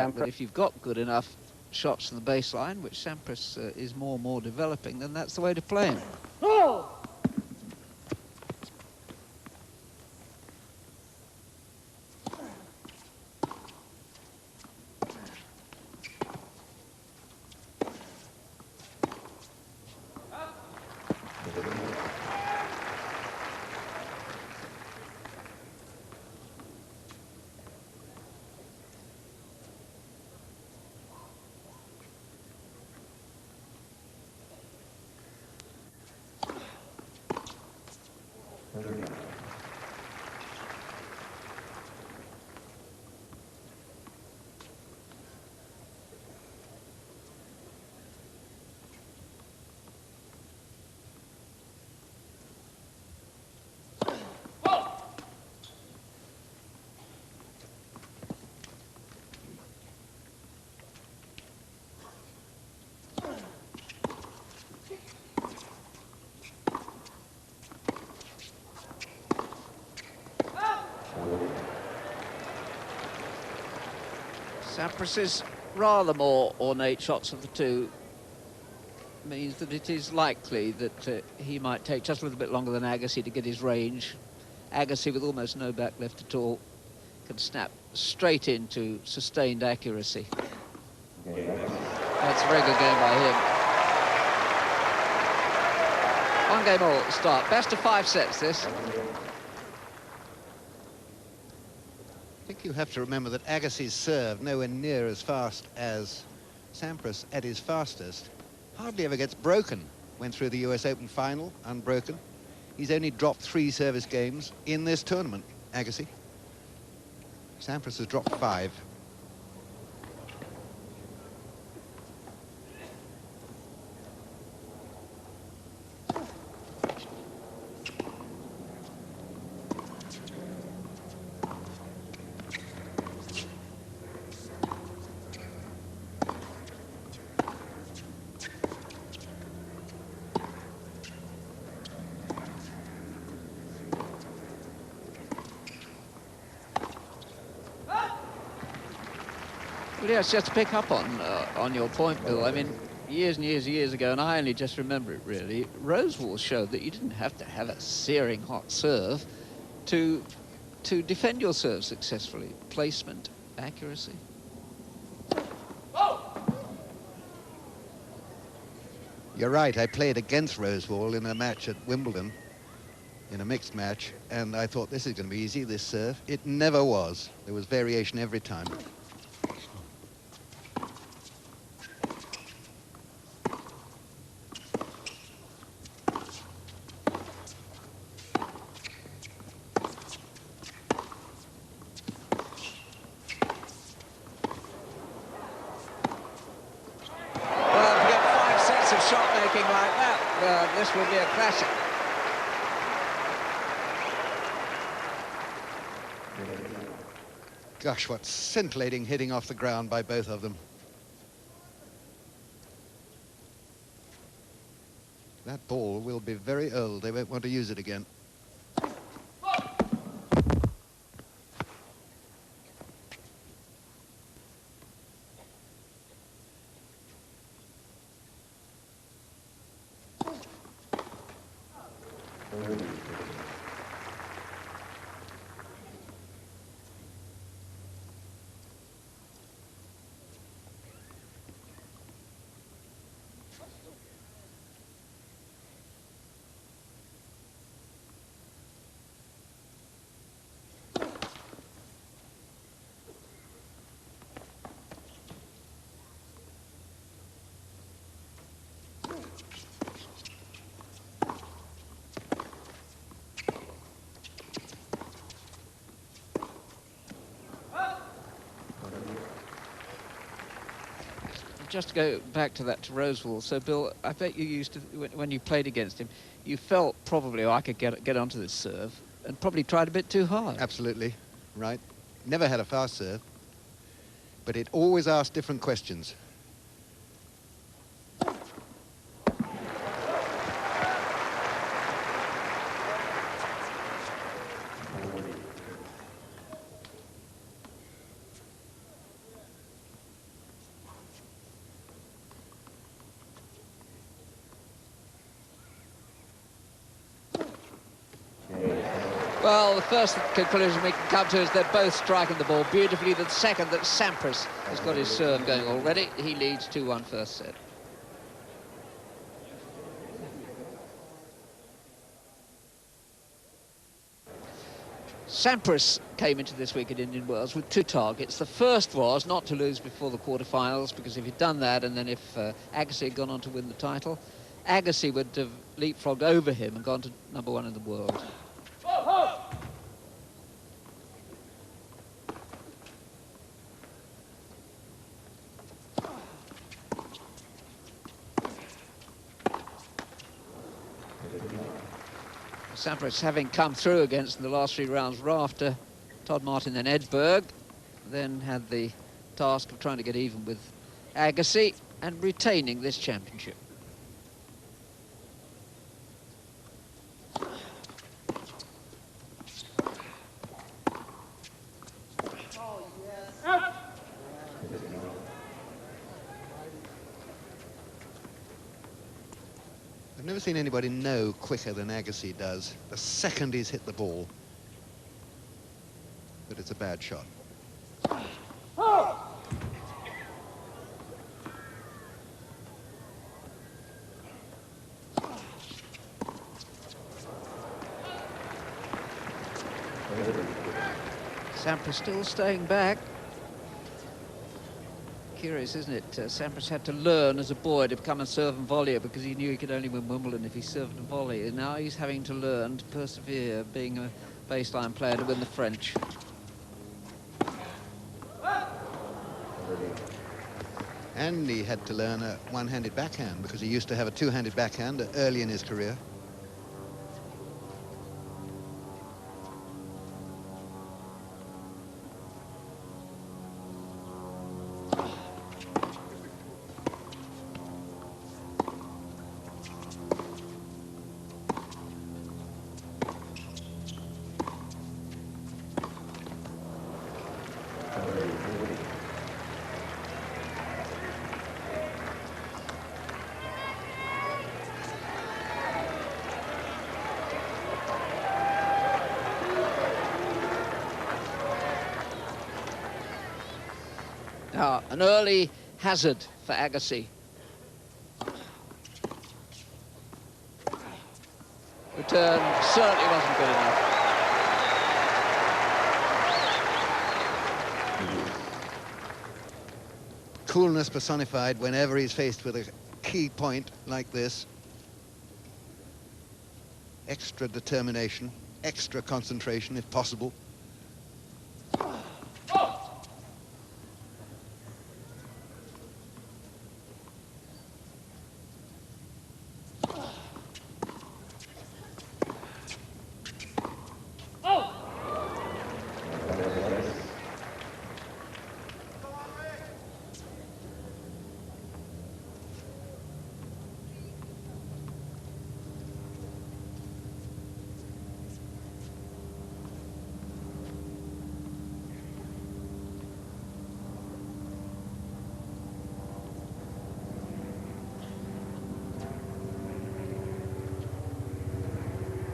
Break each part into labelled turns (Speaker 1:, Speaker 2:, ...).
Speaker 1: But if you've got good enough shots from the baseline, which Sampras is more and more developing, then that's the way to play him. Sampras's rather more ornate shots of the two means that it is likely that he might take just a little bit longer than Agassi to get his range. Agassi, with almost no back left at all, can snap straight into sustained accuracy. That's a very good game by him. 1 game all at the start. Best of 5 sets, this.
Speaker 2: I think you have to remember that Agassi's serve, nowhere near as fast as Sampras at his fastest, hardly ever gets broken. Went through the US Open final unbroken. He's only dropped 3 service games in this tournament, Agassi. Sampras has dropped 5.
Speaker 1: Well, yes, just to pick up on your point, Bill, I mean, years and years ago, and I only just remember it really, Rosewall showed that you didn't have to have a searing hot serve to defend your serve successfully. Placement, accuracy.
Speaker 2: You're right, I played against Rosewall in a match at Wimbledon, in a mixed match, and I thought this is going to be easy, this serve. It never was. There was variation every time.
Speaker 1: This will be a classic.
Speaker 2: Gosh, what scintillating hitting off the ground by both of them. That ball will be very old. They won't want to use it again.
Speaker 1: Just to go back to that to Rosewall, so Bill, I bet you used to, when you played against him, you felt probably, oh, I could get onto this serve, and probably tried a bit too hard.
Speaker 2: Absolutely, right. Never had a fast serve, but it always asked different questions.
Speaker 1: Well, the first conclusion we can come to is they're both striking the ball beautifully. The second, that Sampras has got his serve going already. He leads 2-1 first set. Sampras came into this week at Indian Wells with 2 targets. The first was not to lose before the quarterfinals, because if he'd done that, and then if Agassi had gone on to win the title, Agassi would have leapfrogged over him and gone to #1 in the world. Sampras having come through against in the last 3 rounds, Rafter, Todd Martin, then Edberg, then had the task of trying to get even with Agassi and retaining this championship.
Speaker 2: I've never seen anybody know quicker than Agassi does the second he's hit the ball. But it's a bad shot.
Speaker 1: Sampras still staying back. Curious, isn't it? Sampras had to learn as a boy to become a serve and volleyer because he knew he could only win Wimbledon if he served and volley. And now he's having to learn to persevere, being a baseline player, to win the French.
Speaker 2: And he had to learn a one-handed backhand because he used to have a two-handed backhand early in his career.
Speaker 1: Now, an early hazard for Agassi. Return certainly wasn't good enough.
Speaker 2: Coolness personified whenever he's faced with a key point like this. Extra determination, extra concentration if possible.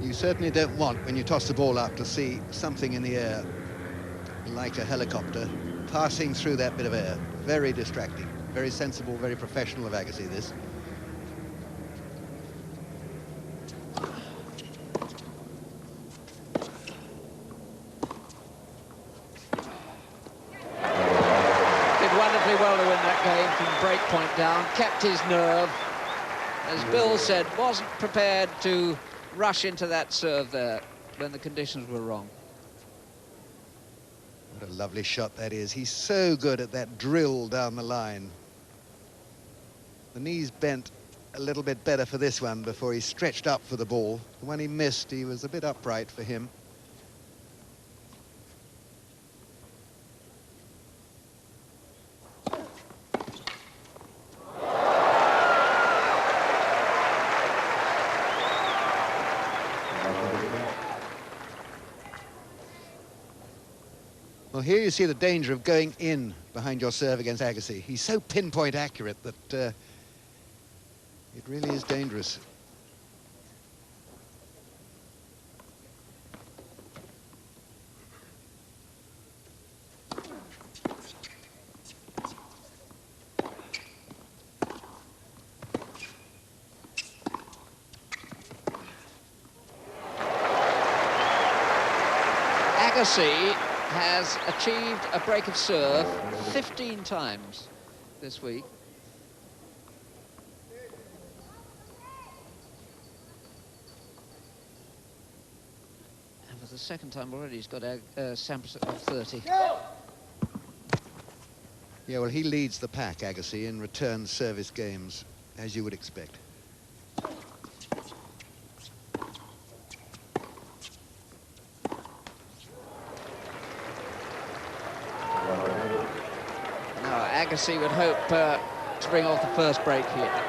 Speaker 2: You certainly don't want, when you toss the ball up, to see something in the air, like a helicopter, passing through that bit of air. Very distracting. Very sensible, very professional of Agassi, this.
Speaker 1: Did wonderfully well to win that game from break point down, kept his nerve. As Bill said, wasn't prepared to rush into that serve there when the conditions were wrong.
Speaker 2: What a lovely shot that is. He's so good at that drill down the line. The knees bent a little bit better for this one before he stretched up for the ball. The one he missed, he was a bit upright for him. Well, here you see the danger of going in behind your serve against Agassi. He's so pinpoint accurate that it really is dangerous.
Speaker 1: Agassi has achieved a break of serve 15 times this week. And for the second time already, he's got Sampras at 30.
Speaker 2: Yeah, well, he leads the pack, Agassi, in return service games, as you would expect.
Speaker 1: Now, Agassi would hope to bring off the first break here.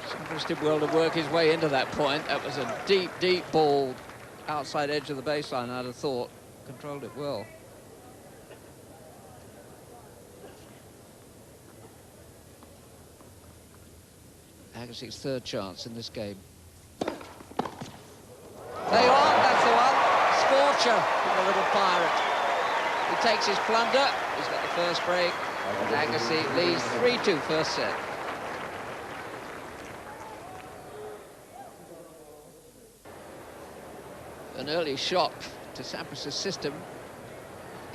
Speaker 1: Sampras did well to work his way into that point. That was a deep, deep ball outside edge of the baseline, I'd have thought. Controlled it well. Agassi's third chance in this game. There you are, that's the one. Scorcher from the little pirate. He takes his plunder, he's got the first break. Agassi leads 3-2 first set. An early shock to Sampras' system.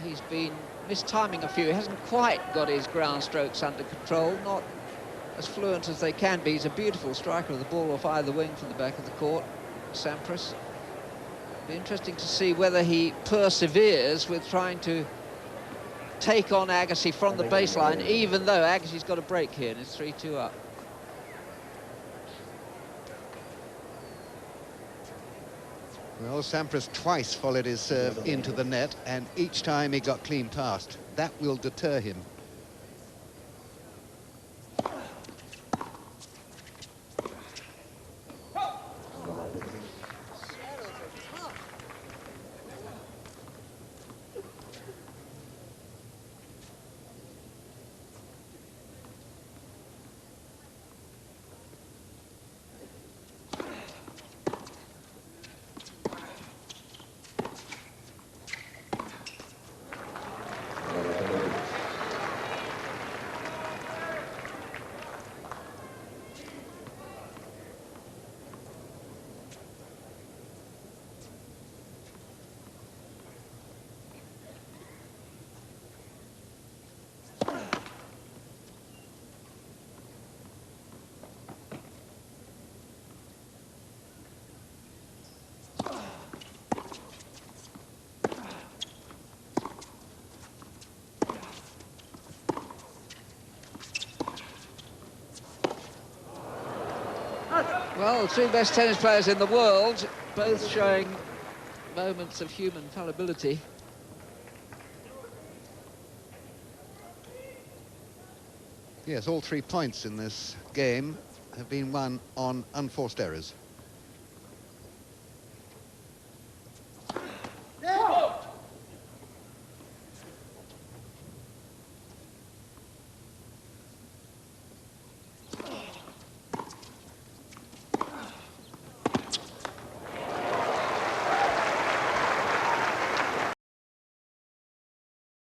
Speaker 1: He's been mistiming a few. He hasn't quite got his ground strokes under control, not as fluent as they can be. He's a beautiful striker of the ball off either wing from the back of the court, Sampras. Be interesting to see whether he perseveres with trying to take on Agassi from the baseline, even though Agassi's got a break here and it's 3-2 up.
Speaker 2: Well, Sampras twice followed his serve into the net, and each time he got clean passed. That will deter him.
Speaker 1: Well, the two best tennis players in the world, both showing moments of human fallibility.
Speaker 2: Yes, all 3 points in this game have been won on unforced errors.